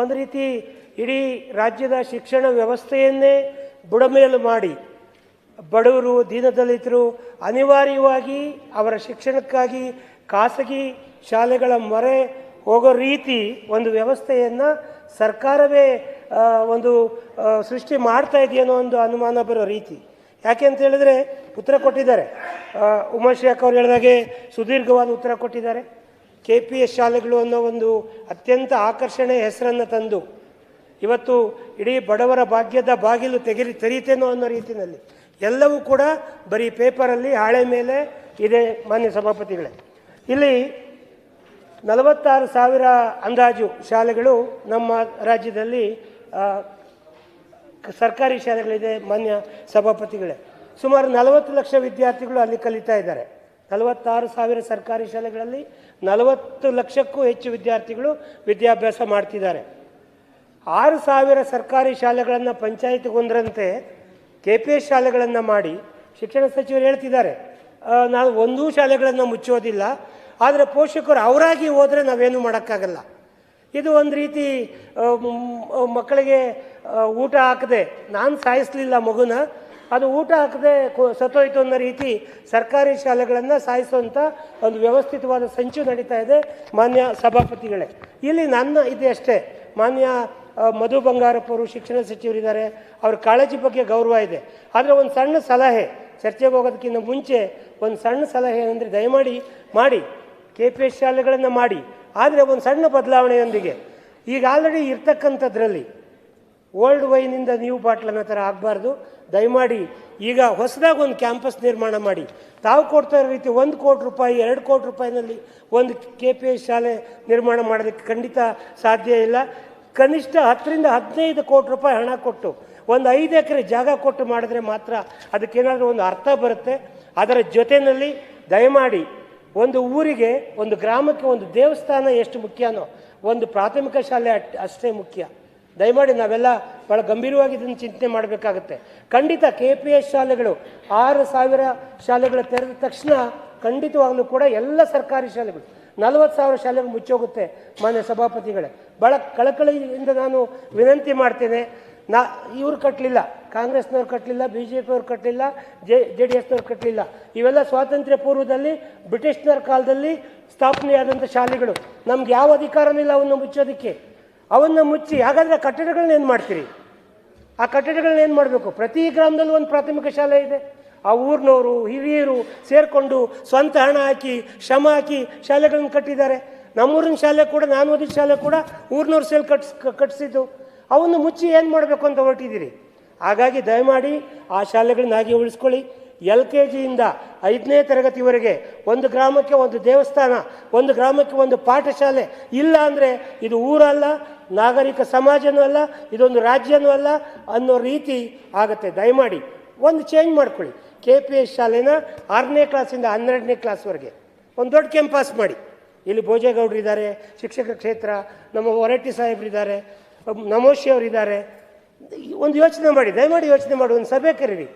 ಒಂದು ರೀತಿ ಇಡೀ ರಾಜ್ಯದ ಶಿಕ್ಷಣ ವ್ಯವಸ್ಥೆಯನ್ನೇ ಬುಡಮೇಲು ಮಾಡಿ ಬಡವರು ದೀನದಲಿತರು ಅನಿವಾರ್ಯವಾಗಿ ಅವರ ಶಿಕ್ಷಣಕ್ಕಾಗಿ ಖಾಸಗಿ ಶಾಲೆಗಳ ಮೊರೆ ಹೋಗೋ ರೀತಿ ಒಂದು ವ್ಯವಸ್ಥೆಯನ್ನು ಸರ್ಕಾರವೇ ಒಂದು ಸೃಷ್ಟಿ ಮಾಡ್ತಾ ಇದೆಯನ್ನೋ ಒಂದು ಅನುಮಾನ ಬರೋ ರೀತಿ. ಯಾಕೆ ಅಂತ ಹೇಳಿದ್ರೆ ಉತ್ತರ ಕೊಟ್ಟಿದ್ದಾರೆ. ಉಮಾಶ್ರೀಕ್ ಅವ್ರು ಹೇಳಿದಾಗೆ ಸುದೀರ್ಘವಾದ ಉತ್ತರ ಕೊಟ್ಟಿದ್ದಾರೆ. KPS ಶಾಲೆಗಳು ಅನ್ನೋ ಒಂದು ಅತ್ಯಂತ ಆಕರ್ಷಣೆ ಹೆಸರನ್ನು ತಂದು ಇವತ್ತು ಇಡೀ ಬಡವರ ಭಾಗ್ಯದ ಬಾಗಿಲು ತೆರೀತೇನೋ ಅನ್ನೋ ರೀತಿಯಲ್ಲಿ ಎಲ್ಲವೂ ಕೂಡ ಬರೀ ಪೇಪರಲ್ಲಿ ಹಾಳೆ ಮೇಲೆ ಇದೆ. ಮಾನ್ಯ ಸಭಾಪತಿಗಳೇ, ಇಲ್ಲಿ 46,000 ಅಂದಾಜು ಶಾಲೆಗಳು ನಮ್ಮ ರಾಜ್ಯದಲ್ಲಿ ಸರ್ಕಾರಿ ಶಾಲೆಗಳಿದೆ. ಮಾನ್ಯ ಸಭಾಪತಿಗಳೇ, ಸುಮಾರು 40 ಲಕ್ಷ ವಿದ್ಯಾರ್ಥಿಗಳು ಅಲ್ಲಿ ಕಲಿತಾ ಇದ್ದಾರೆ. 46,000 ಸರ್ಕಾರಿ ಶಾಲೆಗಳಲ್ಲಿ 40 ಲಕ್ಷಕ್ಕೂ ಹೆಚ್ಚು ವಿದ್ಯಾರ್ಥಿಗಳು ವಿದ್ಯಾಭ್ಯಾಸ ಮಾಡ್ತಿದ್ದಾರೆ. 6,000 ಸರ್ಕಾರಿ ಶಾಲೆಗಳನ್ನು ಪಂಚಾಯತ್ಗೊಂದರಂತೆ KPS ಶಾಲೆಗಳನ್ನು ಮಾಡಿ ಶಿಕ್ಷಣ ಸಚಿವರು ಹೇಳ್ತಿದ್ದಾರೆ, ನಾವು ಒಂದೂ ಶಾಲೆಗಳನ್ನು ಮುಚ್ಚೋದಿಲ್ಲ, ಆದರೆ ಪೋಷಕರು ಅವರಾಗಿ ಹೋದರೆ ನಾವೇನು ಮಾಡೋಕ್ಕಾಗಲ್ಲ. ಇದು ಒಂದು ರೀತಿ ಮಕ್ಕಳಿಗೆ ಊಟ ಹಾಕದೆ, ನಾನು ಸಾಯಿಸಲಿಲ್ಲ ಮಗುನ, ಅದು ಊಟ ಹಾಕದೆ ಸತ್ತೋಯ್ತು ಅನ್ನೋ ರೀತಿ ಸರ್ಕಾರಿ ಶಾಲೆಗಳನ್ನು ಸಾಯಿಸುವಂಥ ಒಂದು ವ್ಯವಸ್ಥಿತವಾದ ಸಂಚು ನಡೀತಾ ಇದೆ. ಮಾನ್ಯ ಸಭಾಪತಿಗಳೇ, ಇಲ್ಲಿ ನನ್ನ ಇದೆ ಅಷ್ಟೇ. ಮಾನ್ಯ ಮಧು ಬಂಗಾರಪ್ಪ ಅವರು ಶಿಕ್ಷಣ ಸಚಿವರಿದ್ದಾರೆ, ಅವ್ರ ಕಾಳಜಿ ಬಗ್ಗೆ ಗೌರವ ಇದೆ. ಆದರೆ ಒಂದು ಸಣ್ಣ ಸಲಹೆ, ಚರ್ಚೆಗೆ ಹೋಗೋದಕ್ಕಿಂತ ಮುಂಚೆ ಒಂದು ಸಣ್ಣ ಸಲಹೆ ಅಂದರೆ ದಯಮಾಡಿ ಮಾಡಿ KPS ಶಾಲೆಗಳನ್ನು ಮಾಡಿ, ಆದರೆ ಒಂದು ಸಣ್ಣ ಬದಲಾವಣೆಯೊಂದಿಗೆ. ಈಗ ಆಲ್ರೆಡಿ ಇರ್ತಕ್ಕಂಥದ್ರಲ್ಲಿ ಓಲ್ಡ್ ವೈನಿಂದ ನ್ಯೂ ಬಾಟ್ಲನ್ನ ಥರ ಆಗಬಾರ್ದು. ದಯಮಾಡಿ ಈಗ ಹೊಸದಾಗಿ ಒಂದು ಕ್ಯಾಂಪಸ್ ನಿರ್ಮಾಣ ಮಾಡಿ. ತಾವು ಕೊಡ್ತಾ ಇರೋ ರೀತಿ 1 ಕೋಟಿ ರೂಪಾಯಿ 2 ಕೋಟಿ ರೂಪಾಯಿನಲ್ಲಿ ಒಂದು KPS ಶಾಲೆ ನಿರ್ಮಾಣ ಮಾಡೋದಕ್ಕೆ ಖಂಡಿತ ಸಾಧ್ಯ ಇಲ್ಲ. ಕನಿಷ್ಠ 10ರಿಂದ 15 ಕೋಟಿ ರೂಪಾಯಿ ಹಣ ಕೊಟ್ಟು ಒಂದು 5 ಎಕರೆ ಜಾಗ ಕೊಟ್ಟು ಮಾಡಿದ್ರೆ ಮಾತ್ರ ಅದಕ್ಕೇನಾದರೂ ಒಂದು ಅರ್ಥ ಬರುತ್ತೆ. ಅದರ ಜೊತೆಯಲ್ಲಿ ದಯಮಾಡಿ ಒಂದು ಊರಿಗೆ, ಒಂದು ಗ್ರಾಮಕ್ಕೆ ಒಂದು ದೇವಸ್ಥಾನ ಎಷ್ಟು ಮುಖ್ಯನೋ ಒಂದು ಪ್ರಾಥಮಿಕ ಶಾಲೆ ಅಷ್ಟೇ ಮುಖ್ಯ. ದಯಮಾಡಿ ನಾವೆಲ್ಲ ಭಾಳ ಗಂಭೀರವಾಗಿ ಇದನ್ನು ಚಿಂತನೆ ಮಾಡಬೇಕಾಗುತ್ತೆ. ಖಂಡಿತ KPS ಶಾಲೆಗಳು 6,000 ಶಾಲೆಗಳು ತೆರೆದ ತಕ್ಷಣ ಖಂಡಿತವಾಗಲೂ ಕೂಡ ಎಲ್ಲ ಸರ್ಕಾರಿ ಶಾಲೆಗಳು 40,000 ಶಾಲೆಗಳು ಮುಚ್ಚೋಗುತ್ತೆ. ಮಾನ್ಯ ಸಭಾಪತಿಗಳೇ, ಭಾಳ ಕಳಕಳಿಯಿಂದ ನಾನು ವಿನಂತಿ ಮಾಡ್ತೇನೆ. ಇವ್ರು ಕಟ್ಟಲಿಲ್ಲ, ಕಾಂಗ್ರೆಸ್ನವ್ರು ಕಟ್ಟಲಿಲ್ಲ, BJP ಅವ್ರು ಕಟ್ಟಲಿಲ್ಲ, JDSನವ್ರು ಕಟ್ಟಲಿಲ್ಲ. ಇವೆಲ್ಲ ಸ್ವಾತಂತ್ರ್ಯ ಪೂರ್ವದಲ್ಲಿ ಬ್ರಿಟಿಷ್ನರ ಕಾಲದಲ್ಲಿ ಸ್ಥಾಪನೆಯಾದಂಥ ಶಾಲೆಗಳು. ನಮ್ಗೆ ಯಾವ ಅಧಿಕಾರನೂ ಇಲ್ಲ ಅವನ್ನು ಮುಚ್ಚೋದಕ್ಕೆ. ಅವನ್ನು ಮುಚ್ಚಿ ಹಾಗಾದರೆ ಕಟ್ಟಡಗಳನ್ನ ಏನು ಮಾಡ್ತೀರಿ? ಆ ಕಟ್ಟಡಗಳನ್ನ ಏನು ಮಾಡಬೇಕು? ಪ್ರತಿ ಗ್ರಾಮದಲ್ಲೂ ಒಂದು ಪ್ರಾಥಮಿಕ ಶಾಲೆ ಇದೆ. ಆ ಊರಿನವರು ಹಿರಿಯರು ಸೇರಿಕೊಂಡು ಸ್ವಂತ ಹಣ ಹಾಕಿ ಶ್ರಮ ಹಾಕಿ ಶಾಲೆಗಳನ್ನು ಕಟ್ಟಿದ್ದಾರೆ. ನಮ್ಮೂರಿನ ಶಾಲೆ ಕೂಡ, ನಾನು ಓದಿದ ಶಾಲೆ ಕೂಡ ಊರಿನವ್ರು ಸೇರಿ ಕಟ್ಟಿಸಿದ್ದು. ಅವನ್ನು ಮುಚ್ಚಿ ಏನು ಮಾಡಬೇಕು ಅಂತ ಹೊರಟಿದ್ದೀರಿ? ಹಾಗಾಗಿ ದಯಮಾಡಿ ಆ ಶಾಲೆಗಳನ್ನ ಹಾಗೆ ಉಳಿಸ್ಕೊಳ್ಳಿ. LKGಯಿಂದ 5ನೇ ತರಗತಿವರೆಗೆ ಒಂದು ಗ್ರಾಮಕ್ಕೆ ಒಂದು ದೇವಸ್ಥಾನ, ಒಂದು ಗ್ರಾಮಕ್ಕೆ ಒಂದು ಪಾಠಶಾಲೆ ಇಲ್ಲ ಅಂದರೆ ಇದು ಊರಲ್ಲ, ನಾಗರಿಕ ಸಮಾಜನೂ ಅಲ್ಲ, ಇದೊಂದು ರಾಜ್ಯನೂ ಅಲ್ಲ ಅನ್ನೋ ರೀತಿ ಆಗುತ್ತೆ. ದಯಮಾಡಿ ಒಂದು ಚೇಂಜ್ ಮಾಡ್ಕೊಳ್ಳಿ. KPS ಶಾಲೆನ 6ನೇ ಕ್ಲಾಸಿಂದ 12ನೇ ಕ್ಲಾಸ್ವರೆಗೆ ಒಂದು ದೊಡ್ಡ ಕ್ಯಾಂಪಸ್ ಮಾಡಿ. ಇಲ್ಲಿ ಭೋಜೇಗೌಡರಿದ್ದಾರೆ, ಶಿಕ್ಷಕ ಕ್ಷೇತ್ರ, ನಮ್ಮ ಹೊರಟ್ಟಿ ಸಾಹೇಬರಿದ್ದಾರೆ, ನಮೋಶಿ ಅವರಿದ್ದಾರೆ. ಒಂದು ಯೋಚನೆ ಮಾಡಿ, ದಯಮಾಡಿ ಯೋಚನೆ ಮಾಡಿ, ಒಂದು ಸಭೆ ಕರೀರಿ,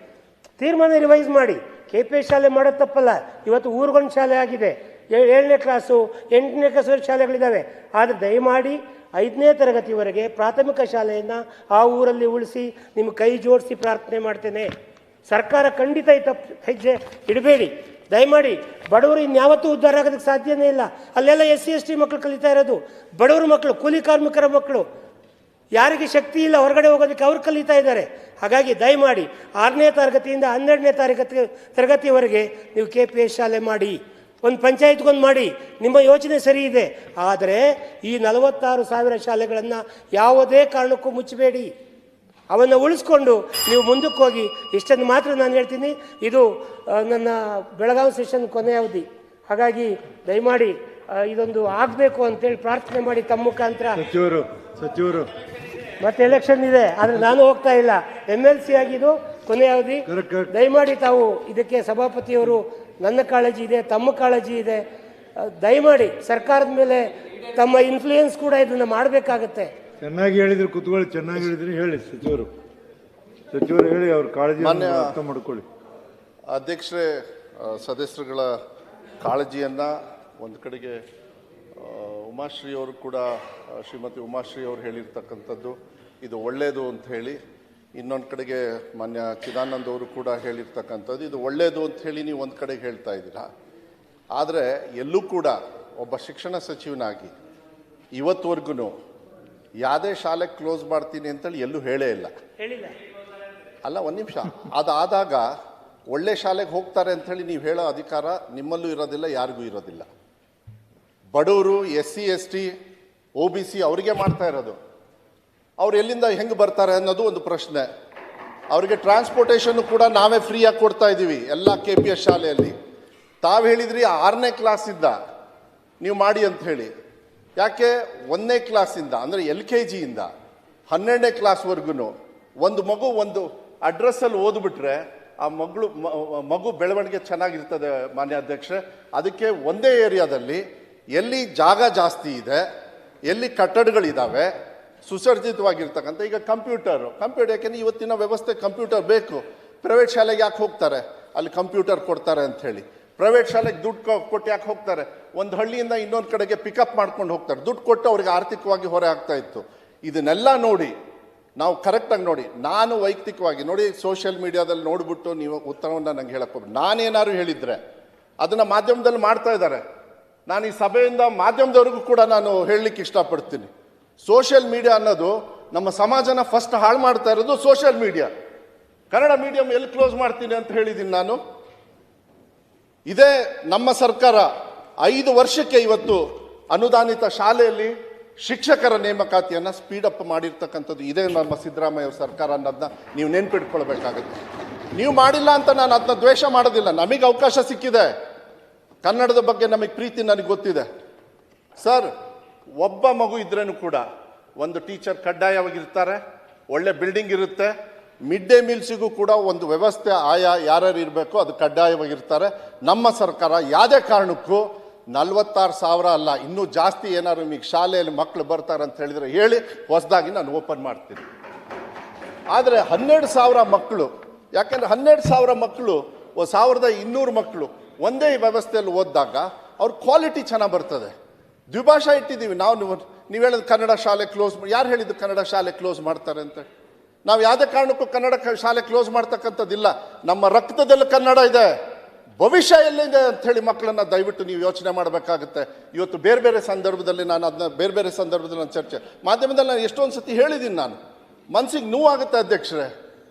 ತೀರ್ಮಾನ ರಿವೈಸ್ ಮಾಡಿ. KPS ಶಾಲೆ ಮಾಡೋದು ತಪ್ಪಲ್ಲ. ಇವತ್ತು ಊರುಗೊಂದು ಶಾಲೆ ಆಗಿದೆ, 7ನೇ ಕ್ಲಾಸು 8ನೇ ಕ್ಲಾಸ್ವರೆಗೆ ಶಾಲೆಗಳಿದ್ದಾವೆ. ಆದರೆ ದಯಮಾಡಿ 5ನೇ ತರಗತಿವರೆಗೆ ಪ್ರಾಥಮಿಕ ಶಾಲೆಯನ್ನು ಆ ಊರಲ್ಲಿ ಉಳಿಸಿ ನಿಮ್ಗೆ ಕೈ ಜೋಡಿಸಿ ಪ್ರಾರ್ಥನೆ ಮಾಡ್ತೇನೆ. ಸರ್ಕಾರ ಖಂಡಿತ ಈ ತಪ್ಪು ಹೆಜ್ಜೆ ಇಡಬೇಡಿ. ದಯಮಾಡಿ ಬಡವರು ಇನ್ಯಾವತ್ತೂ ಉದ್ಧಾರ ಆಗೋದಕ್ಕೆ ಸಾಧ್ಯನೇ ಇಲ್ಲ. ಅಲ್ಲೆಲ್ಲ SC ST ಮಕ್ಕಳು ಕಲಿತಾ ಇರೋದು, ಬಡವರ ಮಕ್ಕಳು, ಕೂಲಿ ಕಾರ್ಮಿಕರ ಮಕ್ಕಳು, ಯಾರಿಗೆ ಶಕ್ತಿ ಇಲ್ಲ ಹೊರಗಡೆ ಹೋಗೋದಕ್ಕೆ ಅವ್ರು ಕಲಿತಾ ಇದ್ದಾರೆ. ಹಾಗಾಗಿ ದಯಮಾಡಿ 6ನೇ ತರಗತಿಯಿಂದ 12ನೇ ತರಗತಿವರೆಗೆ ನೀವು KPS ಶಾಲೆ ಮಾಡಿ, ಒಂದು ಪಂಚಾಯತ್ಗೊಂದು ಮಾಡಿ. ನಿಮ್ಮ ಯೋಚನೆ ಸರಿ ಇದೆ, ಆದರೆ ಈ 46,000 ಶಾಲೆಗಳನ್ನು ಯಾವುದೇ ಕಾರಣಕ್ಕೂ ಮುಚ್ಚಬೇಡಿ. ಅವನ್ನು ಉಳಿಸ್ಕೊಂಡು ನೀವು ಮುಂದಕ್ಕೆ ಹೋಗಿ. ಇಷ್ಟನ್ನು ಮಾತ್ರ ನಾನು ಹೇಳ್ತೀನಿ. ಇದು ನನ್ನ ಬೆಳಗಾವಿ ಸೆಷನ್ ಕೊನೆಯ ಅವಧಿ. ಹಾಗಾಗಿ ದಯಮಾಡಿ ಇದೊಂದು ಆಗಬೇಕು ಅಂತೇಳಿ ಪ್ರಾರ್ಥನೆ ಮಾಡಿ ತಮ್ಮ ಮುಖಾಂತರ. ಸಚಿವರು ಮತ್ತೆ ಎಲೆಕ್ಷನ್ ಇದೆ, ಆದರೆ ನಾನು ಹೋಗ್ತಾ ಇಲ್ಲ. MLC ಆಗಿದ್ದು ಕೊನೆಯ ಅವಧಿ. ದಯಮಾಡಿ ತಾವು ಇದಕ್ಕೆ ಸಭಾಪತಿಯವರು, ನನ್ನ ಕಾಳಜಿ ಇದೆ, ತಮ್ಮ ಕಾಳಜಿ ಇದೆ. ದಯಮಾಡಿ ಸರ್ಕಾರದ ಮೇಲೆ ತಮ್ಮ ಇನ್ಫ್ಲೂಯೆನ್ಸ್ ಕೂಡ ಇದನ್ನು ಮಾಡಬೇಕಾಗತ್ತೆ. ಚೆನ್ನಾಗಿ ಹೇಳಿದ್ರು, ಕೂತ್ಕೊಳ್ಳಿ, ಚೆನ್ನಾಗಿ ಹೇಳಿದ್ರಿ. ಹೇಳಿ ಸಚಿವರು ಹೇಳಿ, ಅವ್ರ ಕಾಳಜಿ ಅರ್ಥ ಮಾಡ್ಕೊಳ್ಳಿ. ಅಧ್ಯಕ್ಷರೇ, ಸದಸ್ಯರುಗಳ ಕಾಳಜಿಯನ್ನು ಒಂದು ಕಡೆಗೆ ಉಮಾಶ್ರೀ ಅವರು ಕೂಡ ಶ್ರೀಮತಿ ಉಮಾಶ್ರೀ ಅವರು ಹೇಳಿರ್ತಕ್ಕಂಥದ್ದು ಇದು ಒಳ್ಳೆಯದು ಅಂತ ಹೇಳಿ, ಇನ್ನೊಂದು ಕಡೆಗೆ ಮಾನ್ಯ ಚಿದಾನಂದ್ ಅವರು ಕೂಡ ಹೇಳಿರ್ತಕ್ಕಂಥದ್ದು ಇದು ಒಳ್ಳೆಯದು ಅಂತ ಹೇಳಿ ನೀವು ಒಂದು ಕಡೆಗೆ ಹೇಳ್ತಾ ಇದ್ದೀರಾ. ಆದರೆ ಎಲ್ಲೂ ಕೂಡ ಒಬ್ಬ ಶಿಕ್ಷಣ ಸಚಿವನಾಗಿ ಇವತ್ತುವರೆಗೂ ಯಾವುದೇ ಶಾಲೆ ಕ್ಲೋಸ್ ಮಾಡ್ತೀನಿ ಅಂತೇಳಿ ಎಲ್ಲೂ ಹೇಳೇ ಇಲ್ಲ. ಅಲ್ಲ, ಒಂದು ನಿಮಿಷ. ಅದಾದಾಗ ಒಳ್ಳೆ ಶಾಲೆಗೆ ಹೋಗ್ತಾರೆ ಅಂಥೇಳಿ ನೀವು ಹೇಳೋ ಅಧಿಕಾರ ನಿಮ್ಮಲ್ಲೂ ಇರೋದಿಲ್ಲ, ಯಾರಿಗೂ ಇರೋದಿಲ್ಲ. ಬಡವರು, SC ST OBC ಅವರಿಗೆ ಮಾಡ್ತಾ ಇರೋದು. ಅವ್ರು ಎಲ್ಲಿಂದ ಹೆಂಗೆ ಬರ್ತಾರೆ ಅನ್ನೋದು ಒಂದು ಪ್ರಶ್ನೆ. ಅವರಿಗೆ ಟ್ರಾನ್ಸ್ಪೋರ್ಟೇಷನ್ ಕೂಡ ನಾವೇ ಫ್ರೀಯಾಗಿ ಕೊಡ್ತಾ ಇದ್ದೀವಿ ಎಲ್ಲ KPS ಶಾಲೆಯಲ್ಲಿ. ತಾವು ಹೇಳಿದ್ರಿ 6ನೇ ಕ್ಲಾಸಿಂದ ನೀವು ಮಾಡಿ ಅಂತ ಹೇಳಿ. ಯಾಕೆ 1ನೇ ಕ್ಲಾಸಿಂದ ಅಂದರೆ LKG ಇಂದ 12ನೇ ಕ್ಲಾಸ್ವರೆಗೂ ಒಂದು ಮಗು ಒಂದು ಅಡ್ರೆಸ್ಸಲ್ಲಿ ಓದ್ಬಿಟ್ರೆ ಆ ಮಗು ಬೆಳವಣಿಗೆ ಚೆನ್ನಾಗಿರ್ತದೆ ಮಾನ್ಯ ಅಧ್ಯಕ್ಷರೇ. ಅದಕ್ಕೆ ಒಂದೇ ಏರಿಯಾದಲ್ಲಿ ಎಲ್ಲಿ ಜಾಗ ಜಾಸ್ತಿ ಇದೆ, ಎಲ್ಲಿ ಕಟ್ಟಡಗಳಿದ್ದಾವೆ, ಸುಸರ್ಜಿತವಾಗಿರ್ತಕ್ಕಂಥ, ಈಗ ಕಂಪ್ಯೂಟರ್ ಯಾಕೆಂದ್ರೆ ಇವತ್ತಿನ ವ್ಯವಸ್ಥೆ ಕಂಪ್ಯೂಟರ್ ಬೇಕು. ಪ್ರೈವೇಟ್ ಶಾಲೆಗೆ ಯಾಕೆ ಹೋಗ್ತಾರೆ? ಅಲ್ಲಿ ಕಂಪ್ಯೂಟರ್ ಕೊಡ್ತಾರೆ ಅಂತ ಹೇಳಿ. ಪ್ರೈವೇಟ್ ಶಾಲೆಗೆ ದುಡ್ಡು ಕೊಟ್ಟು ಯಾಕೆ ಹೋಗ್ತಾರೆ? ಒಂದು ಹಳ್ಳಿಯಿಂದ ಇನ್ನೊಂದು ಕಡೆಗೆ ಪಿಕಪ್ ಮಾಡ್ಕೊಂಡು ಹೋಗ್ತಾರೆ. ದುಡ್ಡು ಕೊಟ್ಟು ಅವ್ರಿಗೆ ಆರ್ಥಿಕವಾಗಿ ಹೊರೆ ಆಗ್ತಾ ಇತ್ತು. ಇದನ್ನೆಲ್ಲ ನೋಡಿ ನಾವು ಕರೆಕ್ಟಾಗಿ ನೋಡಿ, ನಾನು ವೈಯಕ್ತಿಕವಾಗಿ ನೋಡಿ ಸೋಷಿಯಲ್ ಮೀಡಿಯಾದಲ್ಲಿ ನೋಡಿಬಿಟ್ಟು ನೀವು ಉತ್ತರವನ್ನು ನಂಗೆ ಹೇಳಕ್ಕೆ ಹೋಗ್ಬೇಕು. ನಾನೇನಾದ್ರು ಹೇಳಿದರೆ ಅದನ್ನು ಮಾಧ್ಯಮದಲ್ಲಿ ಮಾಡ್ತಾ ಇದ್ದಾರೆ. ನಾನು ಈ ಸಭೆಯಿಂದ ಮಾಧ್ಯಮದವರೆಗೂ ಕೂಡ ನಾನು ಹೇಳಲಿಕ್ಕೆ ಇಷ್ಟಪಡ್ತೀನಿ. ಸೋಷಿಯಲ್ ಮೀಡಿಯಾ ಅನ್ನೋದು ನಮ್ಮ ಸಮಾಜನ ಫಸ್ಟ್ ಹಾಳು ಮಾಡ್ತಾ ಇರೋದು ಸೋಷಿಯಲ್ ಮೀಡಿಯಾ. ಕನ್ನಡ ಮೀಡಿಯಂ ಎಲ್ಲಿ ಕ್ಲೋಸ್ ಮಾಡ್ತೀನಿ ಅಂತ ಹೇಳಿದ್ದೀನಿ ನಾನು. ಇದೇ ನಮ್ಮ ಸರ್ಕಾರ 5 ವರ್ಷಕ್ಕೆ ಇವತ್ತು ಅನುದಾನಿತ ಶಾಲೆಯಲ್ಲಿ ಶಿಕ್ಷಕರ ನೇಮಕಾತಿಯನ್ನು ಸ್ಪೀಡಪ್ ಮಾಡಿರ್ತಕ್ಕಂಥದ್ದು ಇದೇ ನಮ್ಮ ಸಿದ್ದರಾಮಯ್ಯ ಸರ್ಕಾರ ಅನ್ನೋದನ್ನ ನೀವು ನೆನ್ಪಿಟ್ಕೊಳ್ಬೇಕಾಗುತ್ತೆ. ನೀವು ಮಾಡಿಲ್ಲ ಅಂತ ನಾನು ಅದನ್ನ ದ್ವೇಷ ಮಾಡೋದಿಲ್ಲ. ನಮಗೆ ಅವಕಾಶ ಸಿಕ್ಕಿದೆ, ಕನ್ನಡದ ಬಗ್ಗೆ ನಮಗೆ ಪ್ರೀತಿ ನನಗೆ ಗೊತ್ತಿದೆ. ಸರ್, ಒಬ್ಬ ಮಗು ಇದ್ರೇನು ಕೂಡ ಒಂದು ಟೀಚರ್ ಕಡ್ಡಾಯವಾಗಿರ್ತಾರೆ, ಒಳ್ಳೆ ಬಿಲ್ಡಿಂಗ್ ಇರುತ್ತೆ, ಮಿಡ್ ಡೇ ಮೀಲ್ಸಿಗೂ ಕೂಡ ಒಂದು ವ್ಯವಸ್ಥೆ ಆಯಾ ಯಾರ್ಯಾರು ಇರಬೇಕು ಅದು ಕಡ್ಡಾಯವಾಗಿರ್ತಾರೆ. ನಮ್ಮ ಸರ್ಕಾರ ಯಾವುದೇ ಕಾರಣಕ್ಕೂ 46,000 ಅಲ್ಲ, ಇನ್ನೂ ಜಾಸ್ತಿ ಏನಾದ್ರು ನಿಮಗೆ ಶಾಲೆಯಲ್ಲಿ ಮಕ್ಕಳು ಬರ್ತಾರೆ ಅಂತ ಹೇಳಿದರೆ ಹೇಳಿ, ಹೊಸದಾಗಿ ನಾನು ಓಪನ್ ಮಾಡ್ತೀನಿ. ಆದರೆ 12,000 ಮಕ್ಕಳು, ಯಾಕೆಂದರೆ 12,000 ಮಕ್ಕಳು 1,200 ಮಕ್ಕಳು ಒಂದೇ ವ್ಯವಸ್ಥೆಯಲ್ಲಿ ಓದಿದಾಗ ಅವ್ರ ಕ್ವಾಲಿಟಿ ಚೆನ್ನಾಗಿ ಬರ್ತದೆ. ದ್ವಿಭಾಷಾ ಇಟ್ಟಿದ್ದೀವಿ ನಾವು. ನೀವು ಹೇಳಿದ ಕನ್ನಡ ಶಾಲೆ ಕ್ಲೋಸ್, ಯಾರು ಹೇಳಿದ್ದು ಕನ್ನಡ ಶಾಲೆ ಕ್ಲೋಸ್ ಮಾಡ್ತಾರೆ ಅಂತ? ನಾವು ಯಾವುದೇ ಕಾರಣಕ್ಕೂ ಕನ್ನಡ ಶಾಲೆ ಕ್ಲೋಸ್ ಮಾಡ್ತಕ್ಕಂಥದ್ದಿಲ್ಲ. ನಮ್ಮ ರಕ್ತದಲ್ಲಿ ಕನ್ನಡ ಇದೆ, ಭವಿಷ್ಯ ಎಲ್ಲಿದೆ ಅಂಥೇಳಿ ಮಕ್ಕಳನ್ನು ದಯವಿಟ್ಟು ನೀವು ಯೋಚನೆ ಮಾಡಬೇಕಾಗುತ್ತೆ. ಇವತ್ತು ಬೇರೆ ಬೇರೆ ಸಂದರ್ಭದಲ್ಲಿ ನಾನು ಅದನ್ನ ಬೇರೆ ಸಂದರ್ಭದಲ್ಲಿ ನಾನು ಚರ್ಚೆ ಮಾಧ್ಯಮದಲ್ಲಿ ನಾನು ಎಷ್ಟೊಂದು ಸತಿ ಹೇಳಿದ್ದೀನಿ. ನಾನು ಮನಸ್ಸಿಗೆ ನೋವಾಗುತ್ತೆ ಅಧ್ಯಕ್ಷರೇ.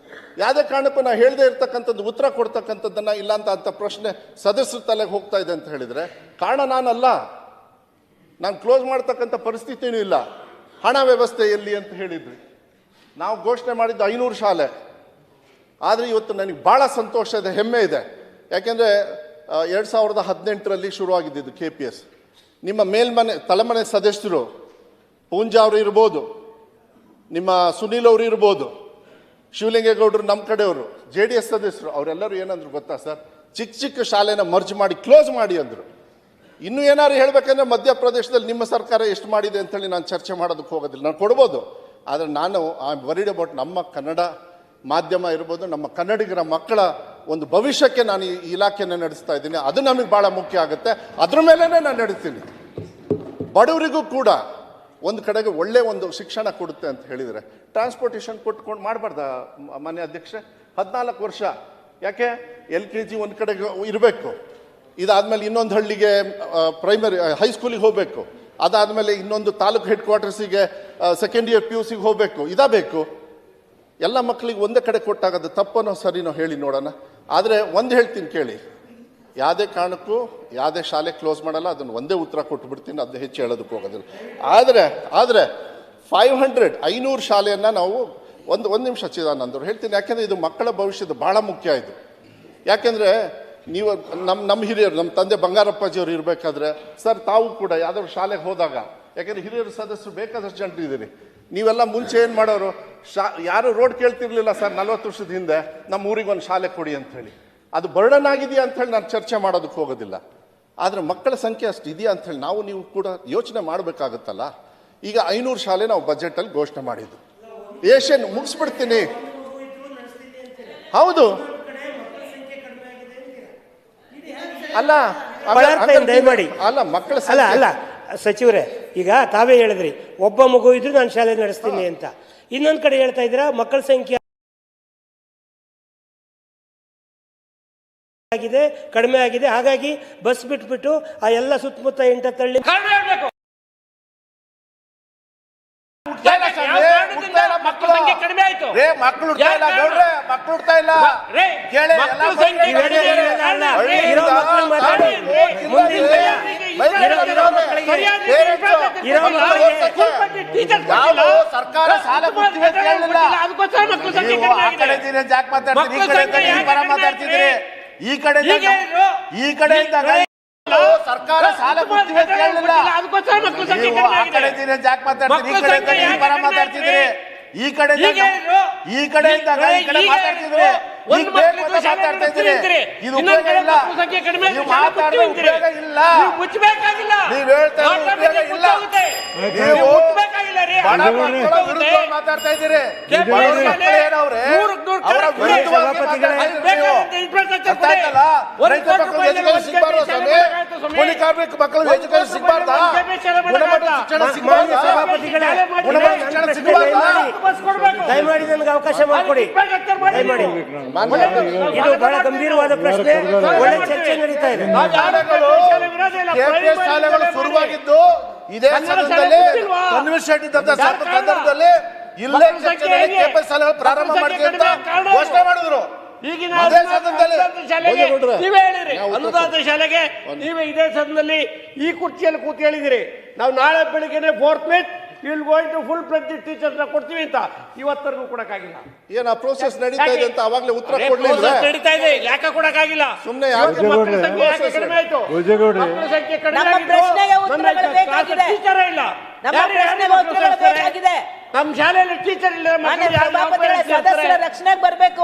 ಯಾವುದೇ ಕಾರಣಕ್ಕೂ ನಾನು ಹೇಳದೇ ಇರ್ತಕ್ಕಂಥದ್ದು ಉತ್ತರ ಕೊಡ್ತಕ್ಕಂಥದ್ದನ್ನು ಇಲ್ಲ ಅಂತ ಪ್ರಶ್ನೆ ಸದಸ್ಯರ ತಲೆಗೆ ಹೋಗ್ತಾ ಇದೆ ಅಂತ ಹೇಳಿದರೆ ಕಾರಣ ನಾನಲ್ಲ. ನಾನು ಕ್ಲೋಸ್ ಮಾಡ್ತಕ್ಕಂಥ ಪರಿಸ್ಥಿತಿನೂ ಇಲ್ಲ. ಹಣ ವ್ಯವಸ್ಥೆ ಎಲ್ಲಿ ಅಂತ ಹೇಳಿದ್ರಿ. ನಾವು ಘೋಷಣೆ ಮಾಡಿದ್ದು 500 ಶಾಲೆ. ಆದರೆ ಇವತ್ತು ನನಗೆ ಭಾಳ ಸಂತೋಷ ಇದೆ, ಹೆಮ್ಮೆ ಇದೆ. ಯಾಕೆಂದರೆ 2018ರಲ್ಲಿ ಶುರುವಾಗಿದ್ದು KPS. ನಿಮ್ಮ ತಲೆಮನೆ ಸದಸ್ಯರು ಪೂಂಜಾ ಅವರು ಇರ್ಬೋದು, ನಿಮ್ಮ ಸುನೀಲ್ ಅವರು ಇರ್ಬೋದು, ಶಿವಲಿಂಗೇಗೌಡರು ನಮ್ಮ ಕಡೆಯವರು, JDS ಸದಸ್ಯರು, ಅವರೆಲ್ಲರೂ ಏನಂದ್ರು ಗೊತ್ತಾ ಸರ್? ಚಿಕ್ಕ ಶಾಲೆನ ಮರ್ಜ್ ಮಾಡಿ ಕ್ಲೋಸ್ ಮಾಡಿ ಅಂದರು. ಇನ್ನೂ ಏನಾದ್ರು ಹೇಳಬೇಕಂದ್ರೆ ಮಧ್ಯಪ್ರದೇಶದಲ್ಲಿ ನಿಮ್ಮ ಸರ್ಕಾರ ಎಷ್ಟು ಮಾಡಿದೆ ಅಂತೇಳಿ ನಾನು ಚರ್ಚೆ ಮಾಡೋದಕ್ಕೆ ಹೋಗೋದಿಲ್ಲ. ನಾನು ಕೊಡ್ಬೋದು, ಆದರೆ ನಾನು ಐ ಆಮ್ ವರಿಡ್ ಅಬೌಟ್ ನಮ್ಮ ಕನ್ನಡ ಮಾಧ್ಯಮ ಇರ್ಬೋದು, ನಮ್ಮ ಕನ್ನಡಿಗರ ಮಕ್ಕಳ ಒಂದು ಭವಿಷ್ಯಕ್ಕೆ ನಾನು ಈ ಇಲಾಖೆಯನ್ನು ನಡೆಸ್ತಾ ಇದ್ದೀನಿ. ಅದು ನಮಗೆ ಭಾಳ ಮುಖ್ಯ ಆಗುತ್ತೆ. ಅದ್ರ ಮೇಲೇ ನಾನು ನಡೆಸ್ತೀನಿ. ಬಡವರಿಗೂ ಕೂಡ ಒಂದು ಕಡೆಗೆ ಒಳ್ಳೆ ಒಂದು ಶಿಕ್ಷಣ ಕೊಡುತ್ತೆ ಅಂತ ಹೇಳಿದರೆ ಟ್ರಾನ್ಸ್ಪೋರ್ಟೇಷನ್ ಕೊಟ್ಕೊಂಡು ಮಾಡಬಾರ್ದ ಮಾನ್ಯ ಅಧ್ಯಕ್ಷರೇ? 14 ವರ್ಷ ಯಾಕೆ? LKG ಒಂದು ಕಡೆಗೆ ಇರಬೇಕು, ಇದಾದಮೇಲೆ ಇನ್ನೊಂದು ಹಳ್ಳಿಗೆ ಪ್ರೈಮರಿ ಹೈಸ್ಕೂಲಿಗೆ ಹೋಗಬೇಕು, ಅದಾದಮೇಲೆ ಇನ್ನೊಂದು ತಾಲೂಕು ಹೆಡ್ ಕ್ವಾರ್ಟರ್ಸಿಗೆ ಸೆಕೆಂಡ್ ಇಯರ್ PUCಗೆ ಹೋಗಬೇಕು, ಬೇಕು. ಎಲ್ಲ ಮಕ್ಕಳಿಗೆ ಒಂದೇ ಕಡೆ ಕೊಟ್ಟಾಗದು ತಪ್ಪನೋ ಸರಿನೋ ಹೇಳಿ ನೋಡೋಣ. ಆದರೆ ಒಂದು ಹೇಳ್ತೀನಿ ಕೇಳಿ, ಯಾವುದೇ ಕಾರಣಕ್ಕೂ ಯಾವುದೇ ಶಾಲೆ ಕ್ಲೋಸ್ ಮಾಡಲ್ಲ. ಅದನ್ನು ಒಂದೇ ಉತ್ತರ ಕೊಟ್ಬಿಡ್ತೀನಿ, ಅದು ಹೆಚ್ಚು ಹೇಳೋದಕ್ಕೆ ಹೋಗೋದಿಲ್ಲ. ಆದರೆ 500 ಶಾಲೆಯನ್ನು ನಾವು ಒಂದು ನಿಮಿಷ ಚಿದಾನಂದರು ಹೇಳ್ತೀನಿ. ಯಾಕೆಂದರೆ ಇದು ಮಕ್ಕಳ ಭವಿಷ್ಯದ ಭಾಳ ಮುಖ್ಯ ಇದು. ಯಾಕೆಂದರೆ ನೀವು ನಮ್ಮ ಹಿರಿಯರು, ನಮ್ಮ ತಂದೆ ಬಂಗಾರಪ್ಪಾಜಿಯವರು ಇರಬೇಕಾದ್ರೆ ಸರ್, ತಾವು ಕೂಡ ಯಾವ್ದಾದ್ರು ಶಾಲೆಗೆ ಹೋದಾಗ, ಯಾಕೆಂದರೆ ಹಿರಿಯರು ಸದಸ್ಯರು ಬೇಕಾದಷ್ಟು ಜನರು ಇದ್ದೀರಿ, ನೀವೆಲ್ಲ ಮುಂಚೆ ಏನು ಮಾಡೋರು? ಯಾರು ರೋಡ್ ಕೇಳ್ತಿರ್ಲಿಲ್ಲ ಸರ್ 40 ವರ್ಷದ ಹಿಂದೆ, ನಮ್ಮ ಊರಿಗೆ ಒಂದು ಶಾಲೆ ಕೊಡಿ ಅಂಥೇಳಿ. ಅದು ಬರ್ಡನ್ ಆಗಿದೆಯಾ ಅಂಥೇಳಿ ನಾನು ಚರ್ಚೆ ಮಾಡೋದಕ್ಕೆ ಹೋಗೋದಿಲ್ಲ. ಆದರೆ ಮಕ್ಕಳ ಸಂಖ್ಯೆ ಅಷ್ಟು ಇದೆಯಾ ಅಂಥೇಳಿ ನಾವು ನೀವು ಕೂಡ ಯೋಚನೆ ಮಾಡಬೇಕಾಗುತ್ತಲ್ಲ. ಈಗ 500 ಶಾಲೆ ನಾವು ಬಜೆಟಲ್ಲಿ ಘೋಷಣೆ ಮಾಡಿದ್ದು. ಏಷ್ಯನ್ ಮುಗಿಸ್ಬಿಡ್ತೀನಿ. ಹೌದು, ಅಲ್ಲ ದಯಮಾಡಿ ಅಲ್ಲ ಮಕ್ಕಳ ಅಲ್ಲ ಸಚಿವರೇ, ಈಗ ತಾವೇ ಹೇಳಿದ್ರಿ ಒಬ್ಬ ಮಗು ಇದ್ರು ನಾನು ಶಾಲೆ ನಡೆಸ್ತೀನಿ ಅಂತ. ಇನ್ನೊಂದು ಕಡೆ ಹೇಳ್ತಾ ಇದ್ದೀರಾ ಮಕ್ಕಳ ಸಂಖ್ಯೆ ಆಗಿದೆ, ಕಡಿಮೆ ಆಗಿದೆ, ಹಾಗಾಗಿ ಬಸ್ ಬಿಟ್ಬಿಟ್ಟು ಆ ಎಲ್ಲ ಸುತ್ತಮುತ್ತ ಎಂಟ ತಳ್ಳಿ ಮಕ್ಕಳ ಸಂಖ್ಯೆ ಕಡಿಮೆ ಆಯ್ತು. ಮಕ್ಕಳು ಸರ್ಕಾರ ಸಾಲ ಮಾತಾಡ್ತಿದ್ರಿ, ಈ ಕಡೆಯಿಂದ ಸರ್ಕಾರ ಸಾಲ ಮಾತಾಡ್ತಿದ್ರಿ, ಈ ಕಡೆಯಿಂದ ಮಾತಾಡ್ತಿದ್ರಿ, ಇದು ಮುಚ್ಚಬೇಕಾಗಿಲ್ಲ. ನೀವು ಹೇಳ್ತಾ ಮಾತಾಡ್ತಾ ಇದ್ದೀರಿ. ಕೂಲಿ ಕಾರ್ಮಿಕ ಮಕ್ಕಳು ಎಜುಕೇಶನ್ ಸಿಗಬಾರ್ದಾ? ಗುಣಮಟ್ಟದ ಶಿಕ್ಷಣ ಸಿಗಬಾರ್ದಾ? ಗುಣಮಟ್ಟದ ಶಿಕ್ಷಣ ಸಿಗಬಾರ್ದಾ? ದಯಮಾಡಿ ನನಗೆ ಅವಕಾಶ ಮಾಡಿಕೊಡಿ, ದಯಮಾಡಿ. ಇದು ಬಹಳ ಗಂಭೀರವಾದ ಪ್ರಶ್ನೆ, ಒಳ್ಳೆ ಚರ್ಚೆ ನಡೀತಾ ಇದೆ. ಕೆಪಿಎಸ್ ಶಾಲೆಗಳು ಶುರುವಾಗಿದ್ದು ಇದೇ ಸಂದರ್ಭದಲ್ಲಿ ಕನ್ವಿನ್ಸ್ಟೇಟ್ ಸಂದರ್ಭದಲ್ಲಿ ಇಲ್ಲೇ ಕೆಪಿಎಸ್ ಶಾಲೆಗಳು ಪ್ರಾರಂಭ ಮಾಡ್ತೀವಿ ಅಂತ ಘೋಷಣೆ ಮಾಡಿದ್ರು. ಈಗಿನ ನೀವೇ ಹೇಳಿರಿ ಅನುದಾನ ಶಾಲೆಗೆ, ನೀವೇ ಇದೇ ಸದನದಲ್ಲಿ ಈ ಕುರ್ಚಿಯಲ್ಲಿ ಕೂತು ಹೇಳಿದಿರಿ ನಾವು ನಾಳೆ ಬೆಳಿಗ್ಗೆ 4th May will going to full fledge teachers ಕೊಡ್ತೀವಿ ಅಂತ. ಇವತ್ತರೆಗೂ ಕೊಡಕ್ಕಾಗಿಲ್ಲ. ಏನ್ ಆ ಪ್ರೋಸೆಸ್ ನಡೀತಾ ಇದೆ ಅಂತ ಅವಾಗಲೇ ಉತ್ತರ ಕೊಡ್ಲಿಲ್ಲ. ನಡೀತಾ ಇದೆ, ಯಾಕೆ ಕೊಡಕ್ಕಾಗಿಲ್ಲ? ಸುಮ್ಮನೆ ಮಕ್ಕಳ ಸಂಖ್ಯೆ ಯಾಕೆ ಕಡಿಮೆ ಆಯ್ತು? ಮಕ್ಕಳ ಸಂಖ್ಯೆ ಕಡಿಮೆ ಟೀಚರ್ ಇಲ್ಲ. ನಮ್ಮ ಶಾಲೆಯಲ್ಲಿ ಟೀಚರ್ ಇಲ್ಲ, ರಕ್ಷಣೆಗೆ ಬರಬೇಕು.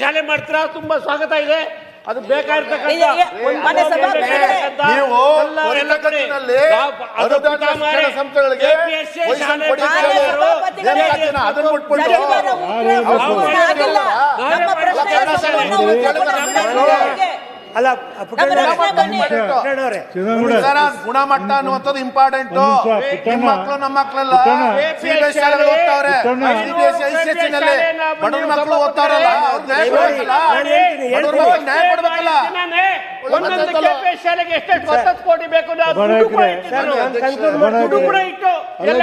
ಶಾಲೆ ಮಾಡ್ತೀರಾ, ತುಂಬಾ ಸ್ವಾಗತ ಇದೆ. ಅದು ಬೇಕಾಗಿರ್ತಕ್ಕಂಥ ಅಲ್ಲ ಗುಣಮಟ್ಟ ಅನ್ನುವಂಥದ್ದು ಇಂಪಾರ್ಟೆಂಟ್. ನಿಮ್ಮ ಮಕ್ಕಳು ನಮ್ಮ ಮಕ್ಕಳೆಲ್ಲ ಸಿಬಿಎಸ್ ಶಾಲೆಗಳು ಓದ್ತಾವ್ರೆ, ಬಡವ್ರ ಮಕ್ಕಳು ಓದ್ತಾರಲ್ಲ, ನ್ಯಾಯ ಕೊಡ್ಬೇಕಲ್ಲ. ಒಂದೊಂದು ಕೆಪಿಎಸ್ ಶಾಲೆಗೆ ಎಷ್ಟೆಷ್ಟು 10 ಕೋಟಿ ಬೇಕು, ದುಡ್ಡು ಕೂಡ ಇಟ್ಟು ಎಲ್ಲ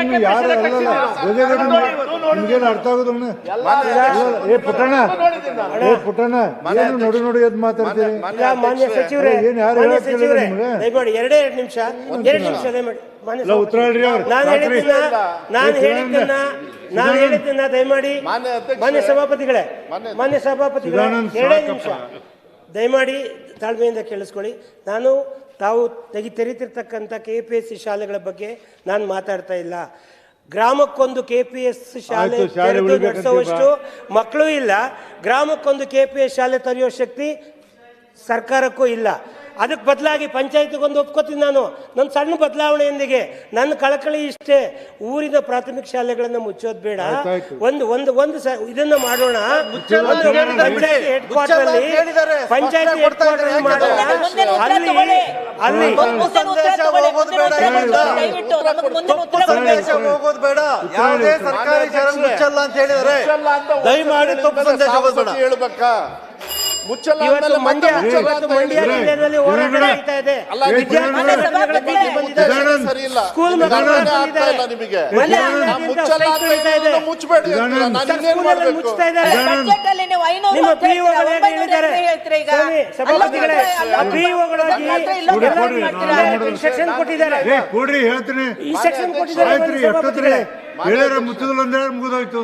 ಅರ್ಥ ಆಗೋದು ಪುಟ್ಟಣ್ಣ ಏನು ನೋಡಿ ಎದ್ ಮಾತಾಡ್ತೀರಿ? ಮಾನ್ಯ ಸಚಿವರೇ, ದಯಮಾಡಿ ಎರಡೇ 2 ನಿಮಿಷ ದಯಮಾಡಿ. ಉತ್ತರ ಹೇಳ್ರಿ. ನಾನು ಹೇಳಿದ್ದನ್ನ ದಯಮಾಡಿ ಮಾನ್ಯ ಸಭಾಪತಿಗಳೇ, ಎರಡೇ ನಿಮಿಷ ದಯಮಾಡಿ ತಾಳ್ಮೆಯಿಂದ ಕೇಳಿಸ್ಕೊಳ್ಳಿ. ತಾವು ತೆರೀತಿರ್ತಕ್ಕಂಥ KPSC ಶಾಲೆಗಳ ಬಗ್ಗೆ ನಾನು ಮಾತಾಡ್ತಾ ಇಲ್ಲ. ಗ್ರಾಮಕ್ಕೊಂದು KPS ಶಾಲೆ ನಡೆಸುವಷ್ಟು ಮಕ್ಕಳು ಇಲ್ಲ, ಗ್ರಾಮಕ್ಕೊಂದು KPS ಶಾಲೆ ತೆರೆಯೋ ಶಕ್ತಿ ಸರ್ಕಾರಕ್ಕೂ ಇಲ್ಲ. ಅದಕ್ಕೆ ಬದಲಾಗಿ ಪಂಚಾಯತಿಗೊಂದು ಒಪ್ಕೋತೀನಿ ನಾನು, ನನ್ನ ಸಣ್ಣ ಬದಲಾವಣೆಯೊಂದಿಗೆ. ನನ್ನ ಕಳಕಳಿ ಇಷ್ಟೇ, ಊರಿನ ಪ್ರಾಥಮಿಕ ಶಾಲೆಗಳನ್ನು ಮುಚ್ಚೋದು ಬೇಡ. ಇದನ್ನ ಮಾಡೋಣ, ಹೆಡ್ ಕ್ವಾರ್ಟರ್ ಅಲ್ಲಿ ಪಂಚಾಯತಿ ಹೆಡ್ ಕ್ವಾರ್ಟರ್ ಅಲ್ಲಿ ಮಾಡೋಣ. ಅಲ್ಲಿ ಹೋಗೋದು ಬೇಡ, ಯಾವುದೇ ಸರ್ಕಾರಿ ಶಾಲೆ ಮುಚ್ಚಲ್ಲ ಅಂತ ಹೇಳಿದರೆ ದಯಮಾಡಿ ತಪ್ಪು ಸಂದೇಶ ಹೇಳ್ಬೇಕಾ? ಇವತ್ತು ಮಂಡ್ಯ ಜಿಲ್ಲೆಯಲ್ಲಿ ಹೋರಾಟ ನಡೀತಾ ಇದೆ. ಸ್ಕೂಲ್ ಮುಚ್ತಾ ಇದ್ದಾರೆ. ನಿಮ್ಮ PEOಗಳು ಹೇಳಿದ್ದಾರೆ, ಸಭಾಪತಿಗಳೇ, ಇನ್ಸ್ಟ್ರಕ್ಷನ್ ಕೊಟ್ಟಿದ್ದಾರೆ, ಹೇಳ್ತೀನಿ, ಇನ್ಸ್ಟ್ರಕ್ಷನ್ ಕೊಟ್ಟಿದ್ದಾರೆ. ಮುಚ್ಚೋದಿಲ್ಲ ಅಂದ್ರೆ ಮುಗಿದೋಯ್ತು.